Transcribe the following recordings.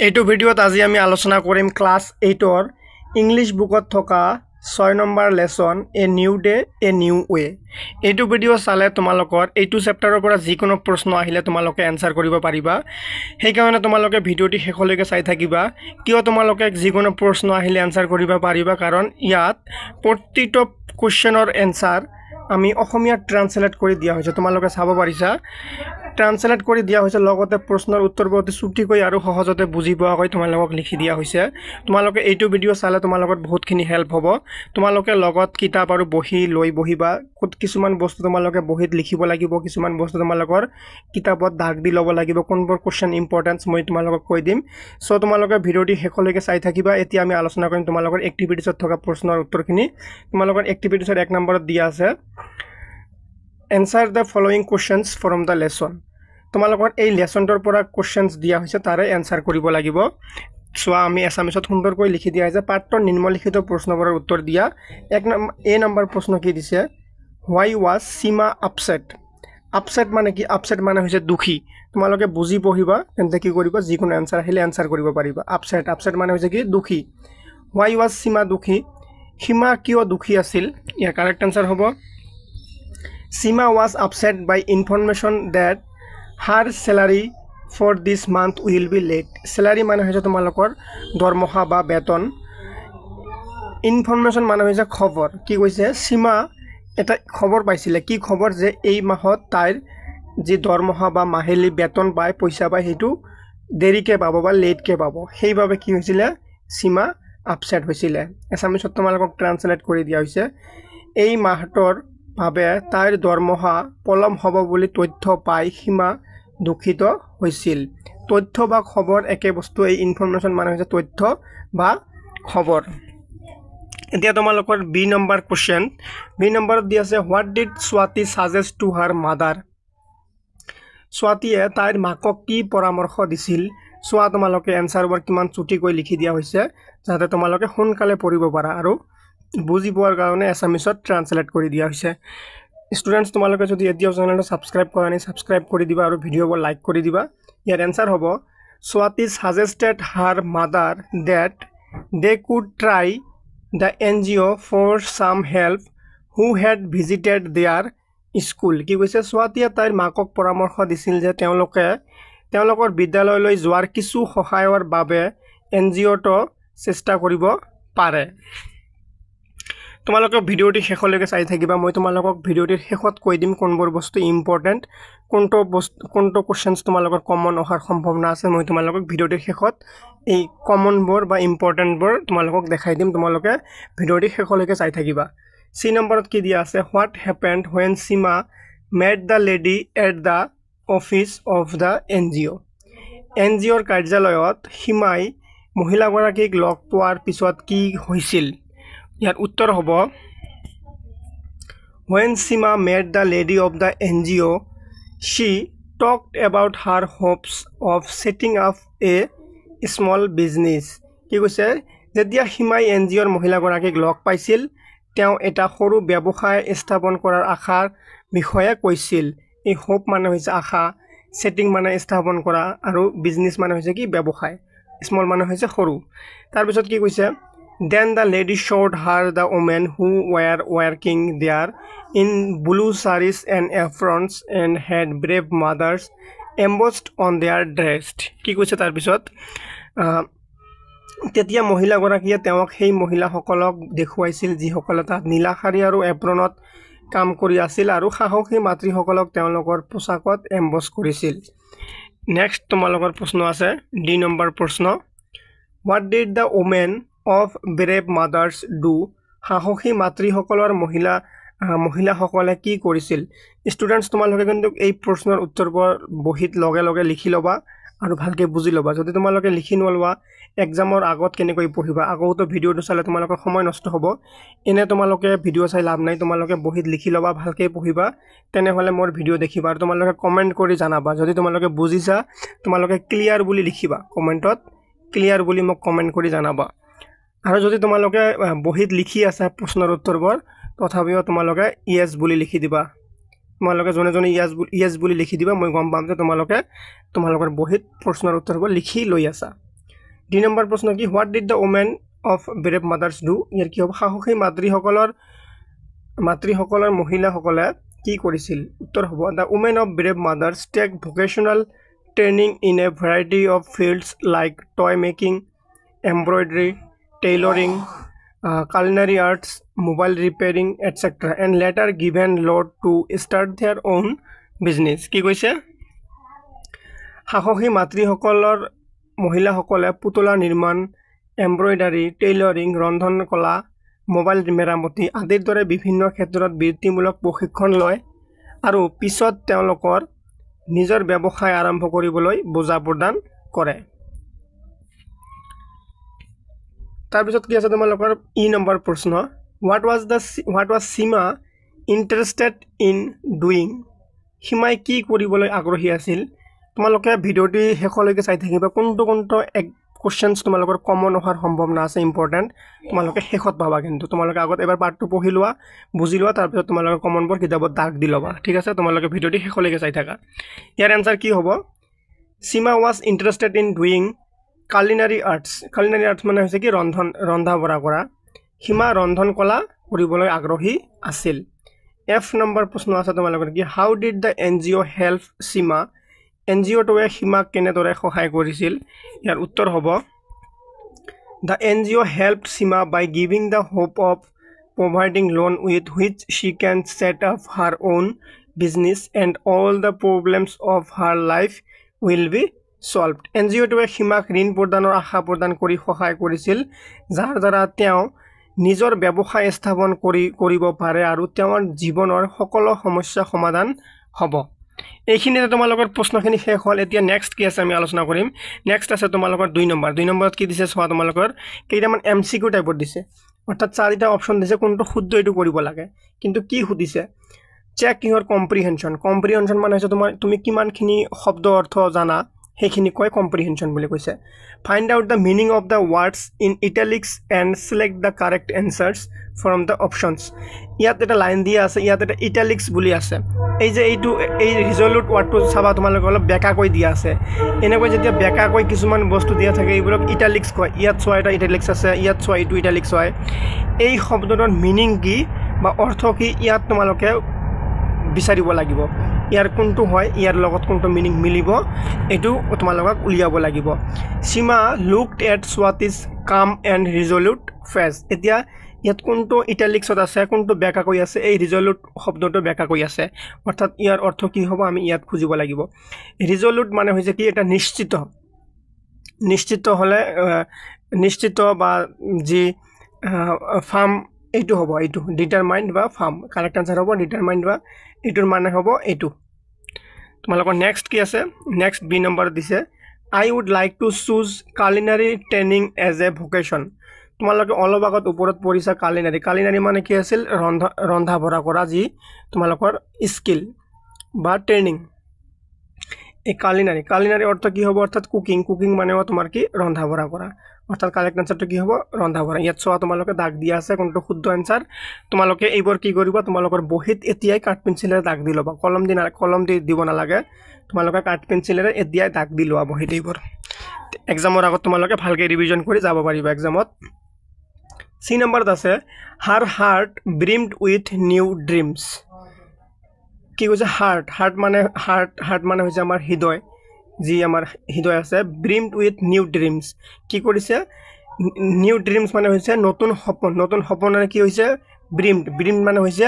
এইটো ভিডিওত আজি আমি আলোচনা কৰিম ক্লাস 8 ইংলিশ বুকত থকা 6 number lesson a new day a new way. এইটো ভিডিও চালে তোমালোকৰ এইটো চেপ্টাৰৰ পৰা যিকোনো প্ৰশ্ন আহিলে তোমালোকে এনসাৰ কৰিব পাৰিবা। সেই কাৰণে তোমালোকে ভিডিওটি শেষলৈকে চাই থাকিবা, কিয় তোমালোকে যিকোনো প্ৰশ্ন আহিলে এনসাৰ কৰিব পাৰিবা, কাৰণ ইয়াত প্ৰতিটো কোৱেশ্চনৰ এনসাৰ আমি অসমীয়া ট্ৰান্সলেট কৰি দিয়া হৈছে। তোমালোকে চাব পাৰিছা ট্ৰান্সলেট কৰি দিয়া হৈছে, লগতে প্ৰশ্নৰ উত্তৰবোৰ অতি চুটিকৈ আৰু সহজতে বুজি পোৱাকৈ তোমালোকক লিখি দিয়া হৈছে। তোমালোকে এইটো ভিডিও চালে তোমালোকৰ বহুতখিনি হেল্প হ'ব। তোমালোকে লগত কিতাপ আৰু বহি লৈ বহিবা। কিছুমান বস্তু তোমালোকে বহিত লিখিব লাগিব, কিছুমান বস্তু তোমালোকৰ কিতাপত দাগ দি ল'ব লাগিব। কোনবোৰ কোৱেশ্চন ইম্পৰ্টেন্স মই তোমালোকক কৈ দিম। সো তোমালোকে ভিডিওটি শেষলৈকে চাই থাকিবা। এতিয়া আমি আলোচনা কৰিম তোমালোকৰ এক্টিভিটিছত থকা প্ৰশ্নৰ উত্তৰখিনি। তোমালোকৰ এক্টিভিটিছৰ 1 নম্বৰত দিয়া আছে answer the following questions from the lesson। তোমালোকৰ এই লেসনটোৰ পৰা কোৱেশ্চনছ দিয়া হৈছে, তাৰে এনসাৰ কৰিব লাগিব। সোৱা আমি এছামিছত সুন্দৰকৈ লিখি দিয়া হৈছে। পাঠৰ নিম্নলিখিত প্ৰশ্নবোৰৰ উত্তৰ দিয়া। এ নম্বৰ প্ৰশ্ন কি দিছে, why was Sima upset? Upset মানে কি? আপসেট মানে হৈছে দুখী। তোমালোকে বুজি পঢ়িবা, তেন্তে কি কৰিবা, যিকোনো এনসাৰ আহিলে এনসাৰ কৰিব পাৰিবা। আপসেট মানে হৈছে কি দুখী। why was Sima দুখী? সীমা কিয় দুখী আছিল? ইয়াৰ কাৰেক্ট এনসাৰ হ'ব Sima was upset by information that her salary for this month will be late। salary মানে হৈছে তোমালোকৰ দৰমহা বা বেতন। ইনফৰমেশন মানে হৈছে খবৰ। কি কৈছে, সীমা এটা খবৰ পাইছিলে। কি খবৰ? যে এই মাহত তাইৰ যি দৰমহা বা মাহিলী বেতন পায়, পইচা পায়, সেইটো দেৰিকে পাব বা লেটকে পাব। সেইভাবে কি হৈছিলে, সীমা আপসেট হৈছিলে। এছামিছত তোমালোকক ট্ৰান্সলেট কৰি দিয়া হৈছে এই মাহটোৰ ভাবে তাইৰ দৰমহা পলম হ'ব বুলি তথ্য পাই সীমা দুখিত হৈছিল। তথ্য বা খবৰ একে বস্তু। এই ইনফৰমেশন মানে হৈছে তথ্য বা খবৰ। এতিয়া তোমালোকৰ বি নম্বৰ কোৱেশ্চন। বি নম্বৰত দি আছে what did Swati suggest to her mother. স্বাতিয়ে তাইৰ মাকক কি পৰামৰ্শ দিছিল? সোৱা তোমালোকে এনসাৰবোৰ কিমান চুটিকৈ লিখি দিয়া হৈছে, যাতে তোমালোকে সোনকালে পঢ়িব পাৰা আৰু বুজি পোৱাৰ কাৰণে এছামিছত ট্ৰান্সলেট কৰি দিয়া হৈছে। স্টুডেন্টস তোমালোকে যদি এতিয়াও চেনেলটো সাবস্ক্ৰাইব কৰা নাই, সাবস্ক্ৰাইব কৰি দিবা আৰু ভিডিওবোৰ লাইক কৰি দিবা। ইয়াৰ এনসাৰ হ'ব Swati suggested her mother that they could try the NGO for some help who had visited their school. কি কৈছে, স্বাতিয়ে তাইৰ মাকক পৰামৰ্শ দিছিল যে তেওঁলোকৰ বিদ্যালয়লৈ যোৱাৰ কিছু সহায়ৰ বাবে NGOটো চেষ্টা কৰিব পাৰে। তোমালোকে ভিডিওটি শেষলৈকে চাই থাকিবা। মই তোমালোকক ভিডিওটিৰ শেষত কৈ দিম কোনবোৰ বস্তু ইম্পৰ্টেন্ট, কোনটো কোৱেশ্চনছ তোমালোকৰ কমন অহাৰ সম্ভাৱনা আছে। মই তোমালোকক ভিডিওটিৰ শেষত এই কমনবোৰ বা ইম্পৰ্টেন্টবোৰ তোমালোকক দেখাই দিম। তোমালোকে ভিডিওটি শেষলৈকে চাই থাকিবা। সি নম্বৰত কি দিয়া আছে, what হেপেন্ড when Sima met the lady at the office of the NGO। NGOৰ কাৰ্যালয়ত সীমাই মহিলাগৰাকীক লগ পোৱাৰ পিছত কি হৈছিল? ইয়াৰ উত্তৰ হ'ব when Sima met the lady of the NGO she talked about her hopes of setting up a small business। কি কৈছে, যেতিয়া সীমাই NGOৰ মহিলাগৰাকীক লগ পাইছিল, তেওঁ এটা সৰু ব্যৱসায় স্থাপন কৰাৰ আশাৰ বিষয়ে কৈছিল। এই হোপ মানে হৈছে আশা, সেটিং মানে স্থাপন কৰা, আৰু বিজনেস মানে হৈছে কি ব্যৱসায়, স্মল মানে হৈছে সৰু। তাৰপিছত কি কৈছে, then the lady showed her the women who were working there in blue sarees and aprons and had brave mothers embossed on their dress। কি কৈছে তাৰপিছত, তেতিয়া মহিলাগৰাকীয়ে তেওঁক সেই মহিলাসকলক দেখুৱাইছিল যিসকলে তাত নীলা শাৰী আৰু এপ্ৰনত কাম কৰি আছিল আৰু সাহসী মাতৃসকলক তেওঁলোকৰ পোছাকত এম্বছ কৰিছিল। নেক্সট তোমালোকৰ প্ৰশ্ন আছে ডি নম্বৰ প্ৰশ্ন, what did the women of brave mothers do. সাহসী মাতৃসকলৰ মহিলাসকলে কি কৰিছিল? ষ্টুডেন্টস তোমালোকে কিন্তু এই প্ৰশ্নৰ উত্তৰবোৰ বহিত লগে লগে লিখি ল'বা আৰু ভালকৈ বুজি ল'বা। যদি তোমালোকে লিখি নলোৱা, এক্সামৰ আগত কেনেকৈ পঢ়িবা? আগতো ভিডিওটো চালে তোমালোকৰ সময় নষ্ট হ'ব। এনে তোমালোকে ভিডিও চাই লাভ নাই। তোমালোকে বহিত লিখি ল'বা, ভালকৈ পঢ়িবা, তেনেহ'লে মোৰ ভিডিও দেখিবা আৰু তোমালোকে কমেণ্ট কৰি জনাবা। যদি তোমালোকে বুজিছা, তোমালোকে ক্লিয়াৰ বুলি লিখিবা কমেণ্টত, ক্লিয়াৰ বুলি মোক কমেণ্ট কৰি জনাবা। আৰু যদি তোমালোকে বহিত লিখি আছা প্ৰশ্নৰ উত্তৰবোৰ, তথাপিও তোমালোকে ইয়েছ বুলি লিখি দিবা। তোমালোকে জনে জনে ইয়েছ বুলি লিখি দিবা, মই গম পাম যে তোমালোকৰ বহিত প্ৰশ্নৰ উত্তৰবোৰ লিখি লৈ আছা। ডি নম্বৰ প্ৰশ্ন কি what did the women of brave mothers do ইয়াৰ কি হ'ব সাহসী মাতৃসকলৰ মহিলাসকলে কি কৰিছিল উত্তৰ হ'ব the women of brave mothers take vocational training in a variety of fields like toy making embroidery tailoring culinary arts mobile repairing etc and later given load to start their own business কি কৈছে সাহসী মাতৃসকলৰ মহিলাসকলে পুতলা নিৰ্মাণ embroidery tailoring ৰন্ধন কলা mobile মেৰামতি আদিৰ দৰে বিভিন্ন ক্ষেত্ৰত বৃত্তিমূলক প্ৰশিক্ষণ লয় আৰু পিছত তেওঁলোকৰ নিজৰ ব্যৱসায় আৰম্ভ কৰিবলৈ বোজা প্ৰদান কৰে তাৰপিছত কি আছে তোমালোকৰ ই নম্বৰ প্ৰশ্ন what was Sima interested in doing হিমাই কি কৰিবলৈ আগ্ৰহী আছিল তোমালোকে ভিডিওটি শেষলৈকে চাই থাকিবা কোনটো এক কোশ্চেনছ তোমালোকৰ কমন হোৱাৰ সম্ভাৱনা আছে ইম্পৰ্টেন্ট তোমালোকে শেষত পাবা কিন্তু তোমালোকে আগত এবাৰ পাৰ্টটো পঢ়ি লোৱা বুজি লোৱা তাৰপিছত তোমালোকৰ কমনবোৰ কিতাপত দাগ দি লবা ঠিক আছে তোমালোকে ভিডিওটি শেষলৈকে চাই থাকা ইয়াৰ আনসাৰ কি হ'ব Sima was interested in doing culinary arts মানে হৈছে কি ৰন্ধা বঢ়া কৰা হিমা ৰন্ধন কলা কৰিবলৈ আগ্ৰহী আছিল এফ নম্বৰ প্ৰশ্ন আছে তোমালোকৰ কি how did the NGO help Sima এনজিওটোৱে হিমাক কেনেদৰে সহায় কৰিছিল ইয়াৰ উত্তৰ হ'ব the NGO helped Sima by giving the hope of providing loan with which she can set up her own business and all the problems of her life will be solved এনজিওটোৱে হিমাক ঋণ প্ৰদানৰ আশা প্ৰদান কৰি সহায় কৰিছিল যাৰ দ্বাৰা তেওঁ নিজৰ ব্যৱসায় স্থাপন কৰিব পাৰে আৰু তেওঁৰ জীৱনৰ সকলো সমস্যা সমাধান হ'ব এইখিনিতে তোমালোকৰ প্ৰশ্নখিনি শেষ হ'ল এতিয়া নেক্সট কি আছে আমি আলোচনা কৰিম নেক্সট আছে তোমালোকৰ 2 নম্বৰত কি দিছে চোৱা তোমালোকৰ কেইটামান এমসিকিউ টাইপত দিছে অৰ্থাৎ চাৰিটা অপচন দিছে কোনটো শুদ্ধ এইটো কৰিব লাগে কিন্তু কি সুধিছে চেক ইউৰ কম্প্ৰিহেনশন মানে হৈছে তুমি কিমানখিনি শব্দ অৰ্থ জানা হেখিনি কয় কম্প্ৰিহেনশন বুলি কৈছে find out the meaning of the words in italics and select the correct answers from the options ইয়াত এটা লাইন দিয়া আছে ইয়াত এটা ইটালিক্স বুলি আছে এই যে এই ৰিজল্ট ওয়ার্ডটো চাবা তোমালোক অলপ বেকা কৈ দিয়া আছে এনেকৈ যেতিয়া বেকা কৈ কিছুমান বস্তু দিয়া থাকে এইবোৰক ইটালিক্স কয় ইয়াত চোৱা এটা ইটালিক্স আছে ইয়াত চোৱা এইটো ইটালিক্স হয় এই শব্দটোৰ মিনিং কি বা অৰ্থ কি ইয়াত তোমালোকে বিচাৰিব লাগিব ইয়াৰ কোনটো হয় ইয়াৰ লগত কোনটো মিনিং মিলিব এটো তোমালোকক উলিয়াব লাগিব Sima looked at Swati's calm and resolute face এতিয়া ইয়াত কোনটো ইটালিক্সত আছে কোনটো বেকা কৈ আছে এই ৰিজল্ট শব্দটো বেকা কৈ আছে অৰ্থাৎ ইয়াৰ অৰ্থ কি হ'ব আমি ইয়াত খুজিব লাগিব ৰিজল্ট মানে হৈছে কি এটা নিশ্চিত হলে নিশ্চিত বা যি ফার্ম এইটো হ'ব এইটো ডিটারমাইন্ড বা ফার্ম কারেক্ট আনসার হ'ব ডিটারমাইন্ড বা এটোৰ মানে হ'ব এইটো তোমালোকৰ নেক্সট কি আছে নেক্সট বি নম্বৰ দিছে I would like to choose culinary training as a vocation তোমালোকে অলপ আগত ওপৰত পঢ়িছা culinary মানে কি আছিল ৰন্ধা বঢ়া কৰা যি তোমালোকৰ স্কিল বা ট্ৰেইনিং এই culinary অৰ্থ কি হ'ব অৰ্থাৎ কুকিং মানে তোমাৰ কি ৰন্ধা বঢ়া কৰা অৰ্থাৎ কাৰেক্ট আনসাৰটো কি হ'ব ৰন্ধা বঢ়া ইয়াত চোৱা তোমালোকে দাগ দিয়া আছে কোনটো শুদ্ধ আনসাৰ তোমালোকে এইবোৰ কি কৰিবা তোমালোকৰ বহিত এতিয়াই কাট পেন্সিলেৰে দাগ দি লবা কলম দি দিব না লাগে তোমালোকে কাট পেন্সিলেৰে এতিয়াই দাগ দি লোৱা বহিত এইবোৰ এক্সামৰ আগত তোমালোকে ভালকৈ ৰিভিজন কৰি যাব পাৰিবা এক্সামত সি নম্বৰত আছে her heart brimmed with new dreams কি কৈছে হাৰ্ট মানে হৈছে আমাৰ হৃদয় যি আমাৰ হৃদয় আছে brimmed with new dreams কি কৰিছে নিউ ড্রিমস মানে হৈছে নতুন সপন মানে কি হৈছে brimmed মানে হৈছে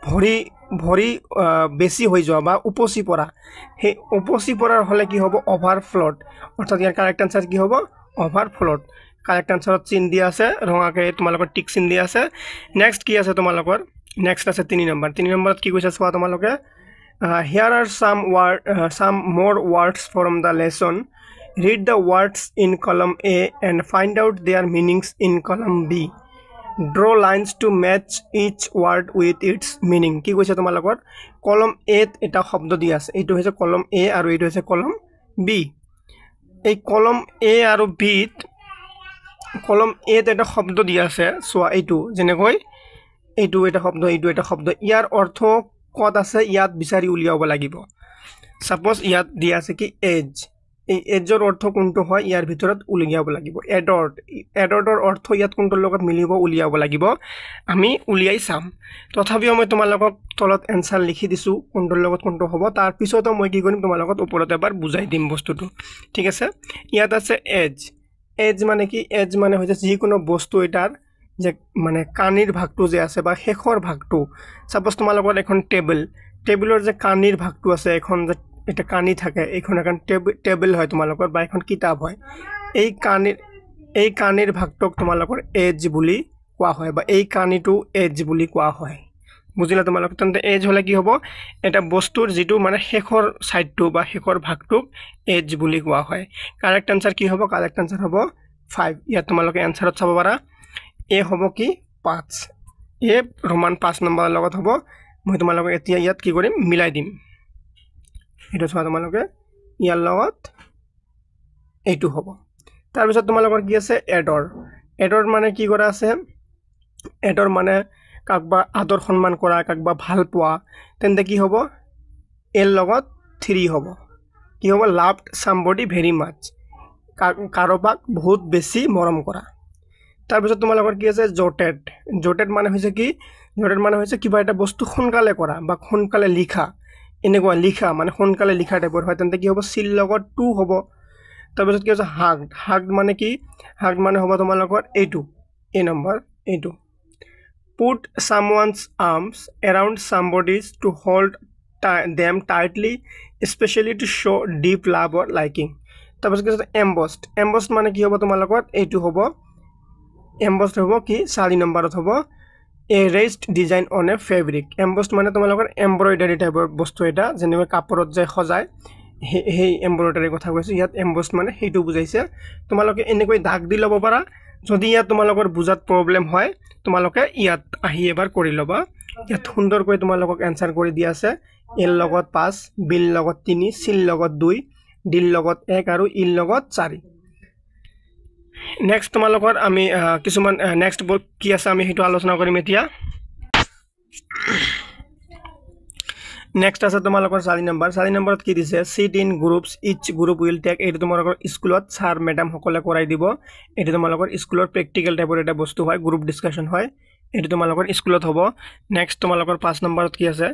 ভৰি বেছি হৈ যোৱা বা উপচি পৰা হে উপচি পৰাৰ হলে কি হ'ব ওভাৰফ্লোড অৰ্থাৎ ইয়াৰ কাৰেক্ট আনসাৰ কি হ'ব ওভাৰফ্লোড কাৰেক্ট আনসাৰত চিন দিয়া আছে ৰঙাকে তোমালোকৰ টিক চিন দিয়া আছে নেক্সট কি আছে তোমালোকৰ নেক্সট আছে 3 নম্বৰত কি কৈছে চোৱা তোমালোকে here are some more words from the lesson read the words in column A and find out their meanings in column B draw lines to match each word with its meaning কি কৈছে তোমালোকৰ কলম A এটা শব্দ দিয়া আছে এইটো হৈছে কলম A আৰু এইটো হৈছে কলম B এই কলম A আৰু B কলম A তে এটা শব্দ দিয়া আছে সোয়া এইটো যেনেকৈ এইটো এটা শব্দ ইয়াৰ অৰ্থ কত আছে ইয়াত বিচাৰি উলিয়াব লাগিব সাপোজ ইয়াত দিয়া আছে কি এজ এই এজৰ অৰ্থ কোনটো হয় ইয়াৰ ভিতৰত উলিয়াব লাগিব এডৰ অৰ্থ ইয়াত কোনটোৰ লগত মিলিব উলিয়াব লাগিব আমি উলিয়াই চাম তথাপিও মই তোমালোকক তলত এনসাৰ লিখি দিছো কোনটোৰ লগত কোনটো হ'ব তাৰ পিছতো মই কি কৰিম তোমালোকক ওপৰত এবাৰ বুজাই দিম বস্তুটো ঠিক আছে ইয়াত আছে এজ মানে কি এজ মানে হৈছে যিকোনো বস্তু এটাৰ যে মানে কানিৰ ভাগটো যে আছে বা শেষৰ ভাগটো সাপোজ তোমালোকৰ এখন টেবুলৰ যে কানিৰ ভাগটো আছে এখন যে এটা কানি থাকে এখন এখন টেবল হয় তোমালোকৰ বা এখন কিতাপ হয় এই কানিৰ ভাগটোক তোমালোকৰ এজ বুলি কোৱা হয় বা এই কানিটো এজ বুলি কোৱা হয় বুজিলা তোমালোক তেন্তে এজ হলে কি হ'ব এটা বস্তুৰ যেটো মানে শেষৰ সাইডটো বা শেষৰ ভাগটোক এজ বুলি কোৱা হয় কাৰেক্ট আনসাৰ কি হ'ব কাৰেক্ট আনসাৰ হ'ব 5 ইয়াত তোমালোকে আনসাৰত চাব পাৰা এ হ'ব কি 5 এ ৰোমান 5 নম্বৰ লগত হ'ব মই তোমালোকক এতিয়া ইয়াত কি কৰিম মিলাই দিম এটা চোৱা তোমালোকে ইয়াৰ লগত এইটো হ'ব তাৰ পিছত তোমালোকৰ কি আছে এডৰ মানে কি কৰা আছে এডৰ মানে কাকবা আদৰ সন্মান কৰা কাকবা ভাল পোৱা তেন্তে কি হ'ব এৰ লগত 3 হ'ব কি হ'ব লাভড সামবডি ভেৰি মাচ কাৰোবাক বহুত বেছি মৰম কৰা তাৰ পিছত তোমালোকৰ কি আছে জটেড মানে হৈছে কি জটেড মানে হৈছে কিবা এটা বস্তু সোনকালে কৰা বা সোনকালে লিখা এনেকুৱা লিখা মানে সোনকালে লিখা টাইপৰ হয় তেন্তে কি হ'ব সিল লগত 2 হ'ব তাৰ পিছত কি আছে হাগড মানে কি হাগড মানে হ'ব তোমালোকৰ এইটো এ নম্বৰ এইটো put someone's arms around somebody's to hold them tightly especially to show deep love or liking তাৰ পিছত কি আছে embossed মানে কি হ'ব তোমালোকৰ এইটো হ'ব embossed হ'ব কি 4 নম্বৰত হ'ব a raised design on a fabric embossed মানে তোমালোকৰ এমব্ৰয়ডাৰী টাইপৰ বস্তু এটা যেনেকৈ কাপোৰত যে সজায় হেই এমব্ৰয়ডাৰী কথা কৈছো ইয়াত embossed মানে হেইটো বুজাইছে তোমালোকে এনেকৈ দাগ দি লব পাৰা যদি ইয়াত তোমালোকৰ বুজাত প্ৰবলেম হয় তোমালোকে ইয়াত আহি এবাৰ কৰি লবা ইয়াত সুন্দৰকৈ তোমালোকক আনসাৰ কৰি দি আছে এল লগত 5 বিল লগত 3 সিল লগত 2 ডিল লগত 1 আৰু ইল লগত 4 নেক্সট তোমালোকৰ আমি কিছুমান নেক্সট বুক কি আছে আমি হেতু আলোচনা কৰিম এতিয়া নেক্সট আছে তোমালোকৰ 4 নম্বৰত কি দিছে sit in groups each group will take এটো তোমালোকৰ স্কুলত স্যাৰ ম্যাডাম সকলে কৰাই দিব এটো তোমালোকৰ স্কুলৰ প্ৰ্যাকটিক্যাল টাইপৰ এটা বস্তু হয় গ্ৰুপ ডিসকাশন হয় এটো তোমালোকৰ স্কুলত হ'ব নেক্সট তোমালোকৰ 5 নম্বৰত কি আছে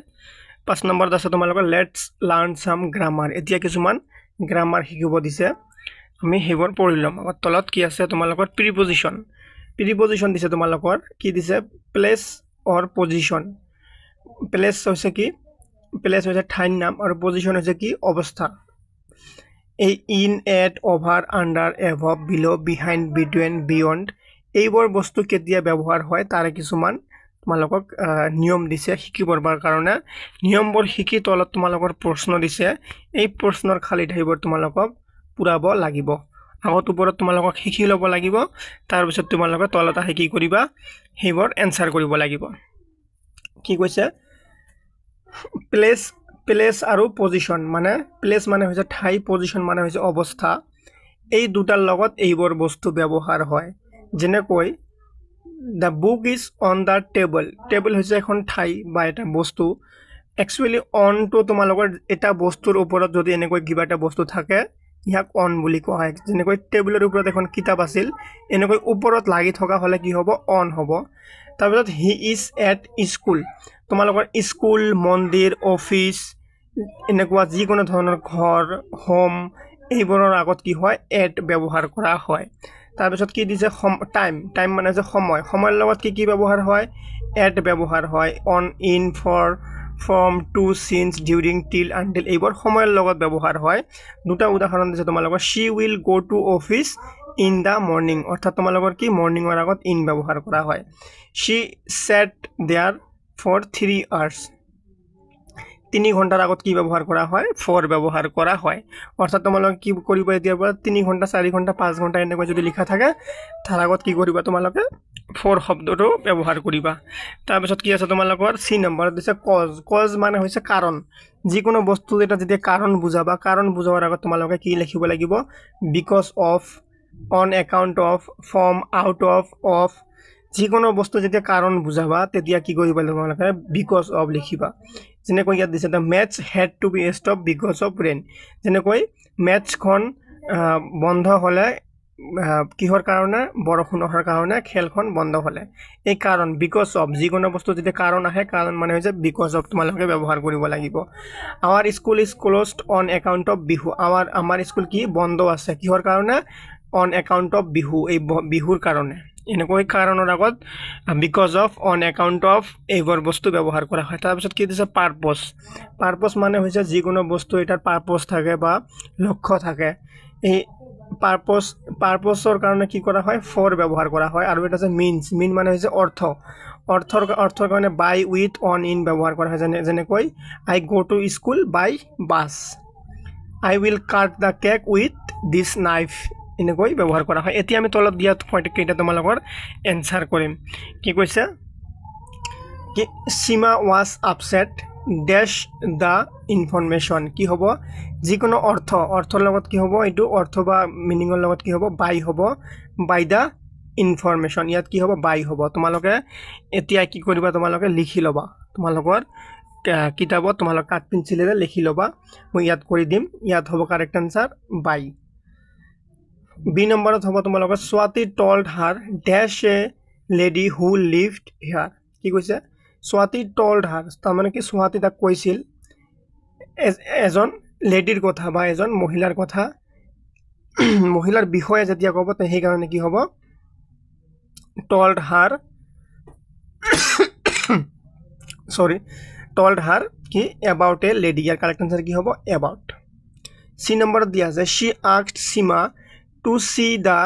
5 নম্বৰত আছে তোমালোকৰ লেটস লাৰ্ন সাম গ্ৰামাৰ এতিয়া কিছুমান গ্ৰামাৰ শিকিব দিছে আমি হেবৰ পঢ়ি লম আগত তলত কি আছে তোমালোকৰ প্ৰিপজিশন দিছে তোমালোকৰ কি দিছে প্লেস অৰ পজিশন প্লেস হৈছে কি প্লেস হৈছে ঠাইৰ নাম আৰু পজিশন হৈছে কি অৱস্থা এই ইন এট ওভাৰ আন্ডাৰ এভব বিলো বিহাইন্ড বিটুইন বিয়ন্ড এইবোৰ বস্তু কেতিয়া ব্যৱহাৰ হয় তাৰে কিছুমান তোমালোকক নিয়ম দিছে শিকিবৰ কাৰণে নিয়মবোৰ শিকি তলত তোমালোকৰ প্ৰশ্ন দিছে এই প্ৰশ্নৰ খালি ঠাইবোৰ তোমালোকক পুৰাব লাগিব আগত ওপৰত তোমালোকক শিকি ল'ব লাগিব তাৰ পিছত তোমালোকে তলত আহি কি কৰিবা হেবৰ এনসাৰ কৰিব লাগিব কি কৈছে প্লেস আৰু পজিশন মানে প্লেস মানে হৈছে ঠাই পজিশন মানে হৈছে অৱস্থা এই দুটাৰ লগত এইবোৰ বস্তু ব্যৱহাৰ হয় যেনেকৈ the book is on the table হৈছে এখন ঠাই বা এটা বস্তু actually on to তোমালোকৰ এটা বস্তুৰ ওপৰত যদি এনেকৈ কিবা এটা বস্তু থাকে ইয়াক অন বুলি কোৱা হয় যেনেকৈ টেবুলৰ ওপৰত এখন কিতাপ আছিল এনেকৈ ওপৰত লাগি থকা হলে কি হ'ব অন হ'ব তাৰপিছত হি ইজ এট স্কুল তোমালোকৰ স্কুল মন্দিৰ অফিস এনেকুৱা যিকোনো ধৰণৰ ঘৰ হোম এইবোৰৰ আগত কি হয় এট ব্যৱহাৰ কৰা হয় তাৰপিছত কি দিছে টাইম মানে যে সময়ৰ লগত কি ব্যৱহাৰ হয় এট ব্যৱহাৰ হয় on in for from to since during till until এইবোৰ সময়ৰ লগত ব্যৱহাৰ হয় দুটা উদাহৰণ দিছে তোমালোকৰ she will go to office in the morning অৰ্থাৎ তোমালোকৰ কি মৰ্নিংৰ আগত in ব্যৱহাৰ কৰা হয় she sat there for 3 hours 3 ঘণ্টাৰ আগত কি ব্যৱহাৰ কৰা হয় for ব্যৱহাৰ কৰা হয় অৰ্থাৎ তোমালোকে কি কৰিবা এতিয়া 3 ঘণ্টা 4 ঘণ্টা 5 ঘণ্টা এনেকৈ যদি লিখা থাকে তাৰ আগত কি কৰিবা তোমালোকে for শব্দটো ব্যৱহাৰ কৰিবা তাৰ পিছত কি আছে তোমালোকৰ সি নম্বৰ দিছে কজ মানে হৈছে কাৰণ যিকোনো বস্তু এটা যেতিয়া কাৰণ বুজাবা কাৰণ বুজাৱাৰ আগত তোমালোকে কি লিখিব লাগিব because of on account of from out of যিকোনো বস্তু যেতিয়া কাৰণ বুজাবা তেতিয়া কি কৰিবা তোমালোকে because of লিখিবা যেনেকৈ ইয়াত দিছে the match had to be stopped because of rain যেনেকৈ match খন বন্ধ হলে কিহৰ কাৰণে বৰষুণ অহাৰ কাৰণে খেলখন বন্ধ হলে এই কাৰণ বিকজ অফ যিকোনো বস্তু যদি কাৰণ আহে কাৰণ মানে হৈছে বিকজ অফ তোমালোকে ব্যৱহাৰ কৰিব লাগিব our school is closed on account of Bihu আমাৰ স্কুল কি বন্ধ আছে কিহৰ কাৰণে অন একাউণ্ট অফ বিহু এই বিহুৰ কাৰণে এনেকৈ কাৰণৰ আগত because of on account of এইবোৰ বস্তু ব্যৱহাৰ কৰা হয় তাৰপিছত কি দিছে পাৰপছ মানে হৈছে যিকোনো বস্তু এটাৰ পাৰপছ থাকে বা লক্ষ্য থাকে এই পাৰপছৰ কাৰণে কি কৰা হয় ফৰ ব্যৱহাৰ কৰা হয় আৰু এটা আছে মিন মানে হৈছে অৰ্থৰ কাৰণে বাই উইথ অন ইন ব্যৱহাৰ কৰা হয় যেনেকৈ I go to school by bus I will cut the cake with this knife এনেকৈ ব্যৱহাৰ কৰা হয় এতিয়া আমি তলত দিয়া কেইটা তোমালোকৰ এনসাৰ কৰিম কি কৈছে কি সীমা ওয়াজ আপসেট ড্যাশ দ্য ইনফৰমেশন কি হ'ব যিকোনো অৰ্থৰ লগত কি হ'ব এইটো অৰ্থ বা মিনিঙৰ লগত কি হ'ব বাই হ'ব বাই দ্য ইনফরমেশন ইয়াত কি হ'ব বাই হ'ব তোমালোকে এতিয়া কি কৰিবা তোমালোকে লিখি ল'বা তোমালোকৰ কিতাবত তোমালোক কাট পেন্সিলেৰে লিখি ল'বা মই ইয়াত কৰি দিম ইয়াত হ'ব কাৰেক্ট আনসাৰ বাই বি নম্বৰত হ'ব তোমালোকৰ Swati told her dash a lady who lived here কি কৈছে স্বাতি টল্ড হাৰ তাৰ মানে কি স্বাতি তাক কৈছিল এজন লেডিৰ কথা বা এজন মহিলাৰ কথা মহিলাৰ বিষয়ে যেতিয়া ক'ব তে সেই কাৰণে কি হ'ব told her told her ki about a lady year correct answer কি হবে about সি নম্বর দিয়া আছে she asked Sima to see the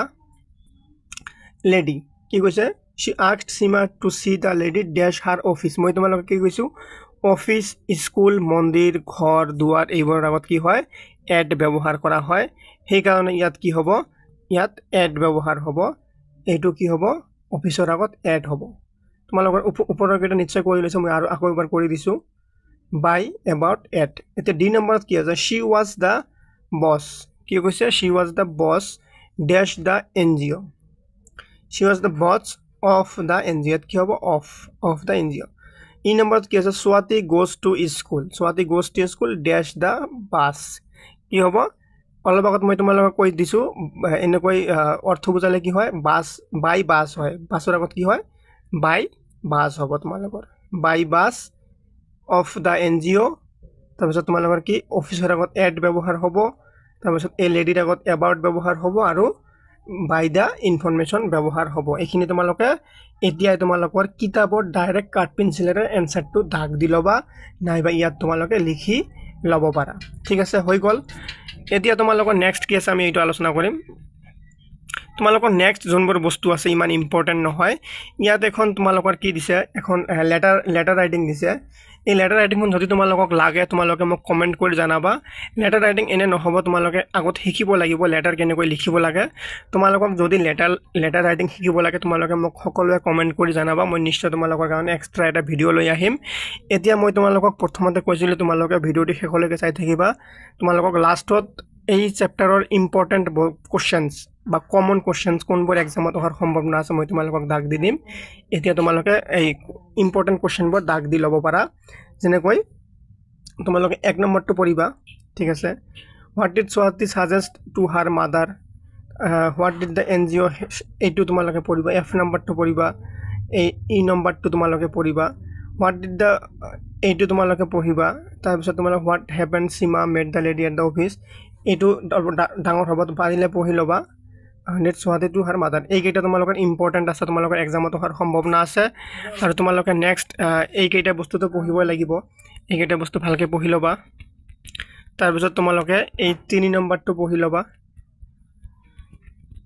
lady কি কৈছে she asked Sima to see the lady dash her office মই তোমালোকে কি কৈছো অফিস স্কুল মন্দির ঘর দুয়ার এইবোৰৰ আগত কি হয় এড ব্যৱহাৰ কৰা হয় সেই কাৰণে ইয়াত কি হ'ব ইয়াত এড ব্যৱহাৰ হ'ব এইটো কি হ'ব অফিসৰ আগত এড হ'ব তোমালোকৰ ওপৰৰ কেইটা নিশ্চয় কৰি লৈছো মই আৰু আকৌ এবাৰ কৰি দিছো বাই এবাউট এট এতিয়া ডি নম্বৰত কি আছে she was the boss কি কৈছে she was the boss dash the NGO she was the boss of the NGO কি হ'ব of the NGO ই নম্বৰত কি আছে Swati goes to school dash the bus কি হ'ব অলপ আগত মই তোমালোকক কৈ দিছো এনেকৈ অৰ্থ বুজালে কি হয় বাস বাই বাস হয় বাসৰ আগত কি হয় বাই বাস হ'ব তোমালোকৰ by bus of the NGO তাৰপিছত তোমালোকৰ কি অফিসৰ আগত এড ব্যৱহাৰ হ'ব তাৰপিছত এ লেডিৰ আগত এবাউট ব্যৱহাৰ হ'ব আৰু বাই দা ইনফৰমেশন ব্যৱহাৰ হ'ব এইখিনি তোমালোকে এতিয়া তোমালোকৰ কিতাপৰ ডাইৰেক্ট কাট পেন্সিলেৰে এনসাৰটো দাগ দি লবা নাইবা ইয়াত তোমালোকে লিখি লব পাৰা ঠিক আছে হৈ গল এতিয়া তোমালোকৰ নেক্সট কি আছে আমি এইটো আলোচনা কৰিম তোমালোকৰ নেক্সট যোনবোৰ বস্তু আছে ইমান ইম্পৰ্টেন্ট নহয় ইয়াত এখন তোমালোকৰ কি দিছে এখন লেটাৰ ৰাইটিং দিছে এই লেটাৰ ৰাইটিংখন যদি তোমালোকক লাগে তোমালোকে মোক কমেন্ট কৰি জানাবা লেটাৰ ৰাইটিং এনে নহব তোমালোকে আগত শিকিব লাগিব লেটাৰ কেনেকৈ লিখিব লাগে তোমালোকক যদি লেটাৰ ৰাইটিং শিকিব লাগে তোমালোকে মোক সকলোৱে কমেন্ট কৰি জানাবা মই নিশ্চয় তোমালোকৰ কাৰণে এক্সট্ৰা এটা ভিডিও লৈ আহিম এতিয়া মই তোমালোকক প্ৰথমতে কৈছিলো তোমালোকে ভিডিওটি শেষলৈকে চাই থাকিবা তোমালোকক লাষ্টত এই চ্যাপ্টাৰৰ ইম্পৰ্টেন্ট কোৱেশ্চনছ বা কমন কোৱেশ্চনছ কোনবোৰ এক্সামত অহাৰ সম্ভাৱনা আছে মই তোমালোকক দাগ দি দিম এতিয়া তোমালোকে এই ইম্পৰ্টেন্ট কোৱেশ্চনবোৰ দাগ দি ল'ব পাৰা যেনেকৈ তোমালোকে এক নম্বৰটো পঢ়িবা ঠিক আছে what did Swati suggest to her mother what did the NGO এইটো তোমালোকে পঢ়িবা এফ নম্বৰটো পঢ়িবা এই ই নম্বৰটো তোমালোকে পঢ়িবা হোৱাট ডিড দ্য এইটো তোমালোকে পঢ়িবা তাৰপিছত তোমালোকে what happen Sima met the lady at the office এইটো ডাঙৰ হ'ব পাৰিলে পঢ়ি ল'বা net Swati to her mother এই কেইটা তোমালোকৰ ইম্পৰ্টেন্ট আছে তোমালোকৰ এক্সামত অহাৰ সম্ভাৱনা আছে আৰু তোমালোকে নেক্সট এই কেইটা বস্তুটো পঢ়িব লাগিব এই কেইটা বস্তু ভালকে পঢ়ি ল'বা তাৰপিছত তোমালোকে এই 3 নম্বৰটো পঢ়ি ল'বা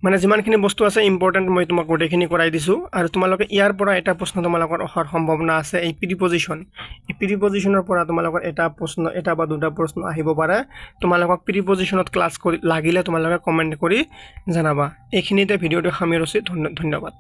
মানে যিমানখিনি বস্তু আছে ইম্পৰ্টেন্ট মই তোমাক গোটেইখিনি কৰাই দিছো আৰু তোমালোকে ইয়াৰ পৰা এটা প্ৰশ্ন তোমালোকৰ অহাৰ সম্ভাৱনা আছে এই প্ৰিপজিশনৰ পৰা তোমালোকৰ এটা প্ৰশ্ন এটা বা দুটা প্ৰশ্ন আহিব পাৰে তোমালোকক প্ৰিপজিশনত ক্লাছ কৰি লাগিলে তোমালোকে কমেন্ট কৰি জানাবা এইখিনিতে ভিডিওটো সামৰিছো ধন্যবাদ